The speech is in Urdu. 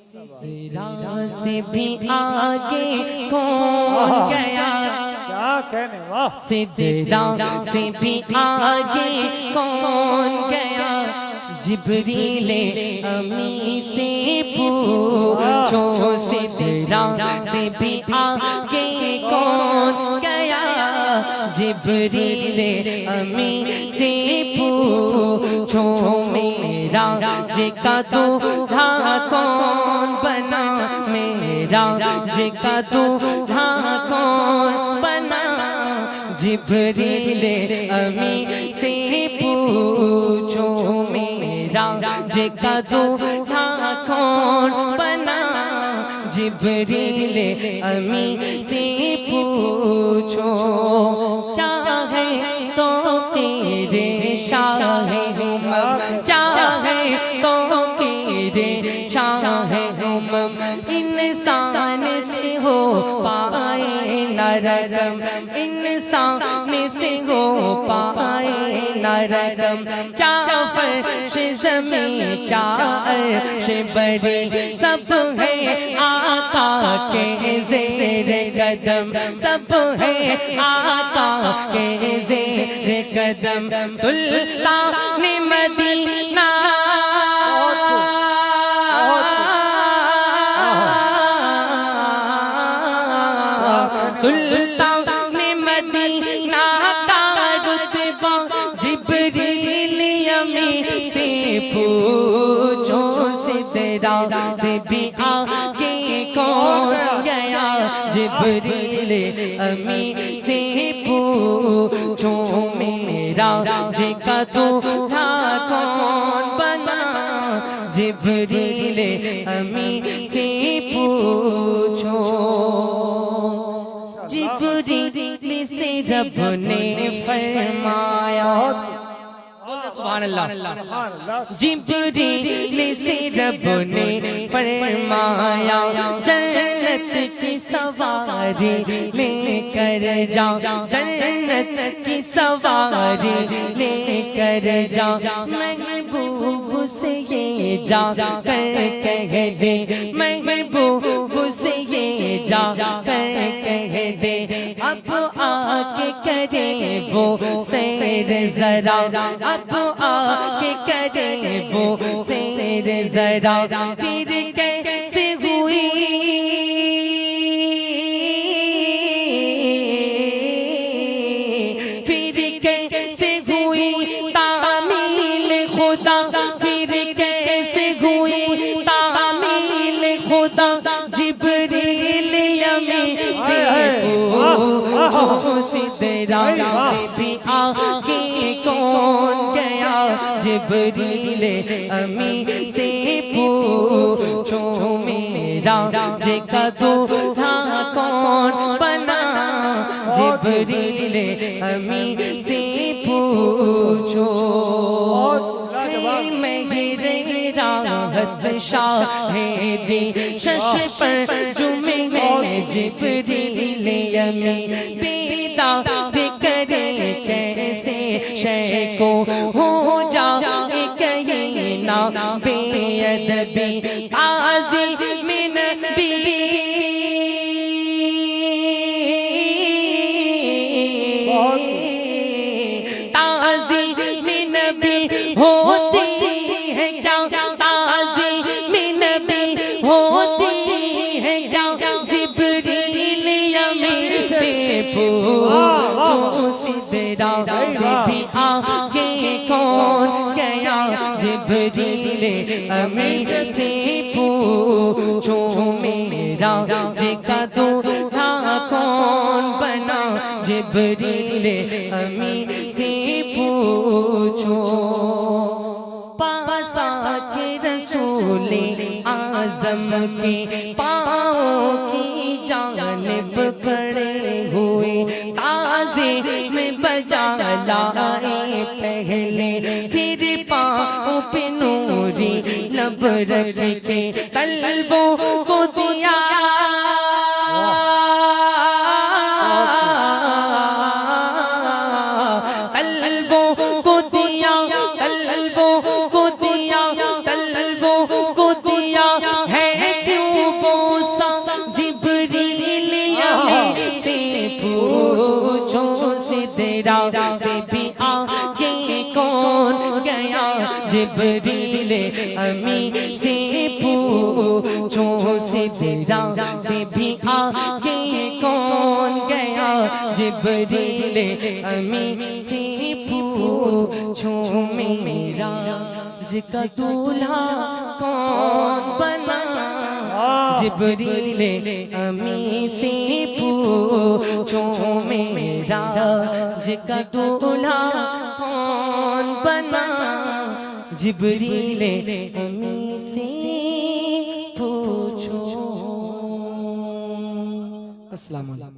سدرا سے بھی آگے کون گیا؟ کیا کہنے واہ! سدرا سے بھی آگے کون گیا؟ جبریل امی سے پوچھو سدرا سے بھی آگے کون گیا؟ جبریل امی سے پوچھو میرا جگہ دولہا کون بنا؟ میرا جگہ دولہا کون بنا؟ جبریل امی سے پوچھو میرا جگہ دولہا کون بنا؟ جبریل امی سے پوچھو کیا ہے تو تیرے شاہ ہمم، کیا ہے تو تیرے شاہ ہمم، انسان سے ہو پائے نہ رقم، انسان سے ہو پائے نہ رقم، کیا فرش زمین کیا عرش بری، سب ہے آقا کے زیر قدم، سب ہے آقا کے زیر قدم، سلطان مدینہ سلطان مدینہ کا رتبہ، جبریل امی سے پوچھو سدرا سے بھی آگے کون گیا؟ جبریل امی سے پوچھو میرا جگہ دولہا کون بنا؟ جبریل امی سے پوچھو۔ جبریل سے رب نے فرمایا، سبحان اللہ، جبریل سے رب نے فرمایا جنت کی سواری لے کر جا، جنت کی سواری لے کر جا، محبوب سے یہ جا کر کہہ دے، محبوب سے یہ جا کر کہہ دے، اب آ کے کرے وہ سیر ذرا، اب آ کے کرے وہ سیر ذرا، پھر کیسے ہوئی پھر کیسے ہوئی تعمیل خدا، پھر کیسے ہوئی تعمیل خدا، جبریل امی سے پوچھو سدرا سے بھی آگے کون گیا؟ جبریل امی سے پوچھو میرا جگہ دولہا کون بنا؟ جبریل امی سے پوچھو۔ مہر راحت شاہدی شش پر جمع ہے جبریل امی، بیدار کرے کیسے شے کو ہو جائے کہیں نہ بے ادبی، تعظیم نبی تعظیم نبی ہوتی ہے کیا، تعظیم نبی ہوتی ہے کیا، جبریل امی سے پوچھو سدرا سے بھی آگے کون گیا؟ جبریل امی سے پوچھو میرا جگہ دولہا کون بنا؟ جبریل امی سے پوچھو۔ پاس آ کے رسول اعظم کے پاؤں کی جانب کھڑے ہوئے، تازے میں بجا لائے پہلے، پھر پاؤں پہ نوری لب رکھ کے قلبوں کو دیا، قلبوں کو دیا، قلبوں کو دیا، قلبوں کو دیا ہے جبریل امی سے پوچھو سدرا سے بھی آگے کون گیا جبریل امی سے پوچھو میرا کا دولہا کون بنا جبریل امی سے پوچھو میرا کا دولہا کون بنا جبریل امی سے پوچھو۔ السلام علیکم۔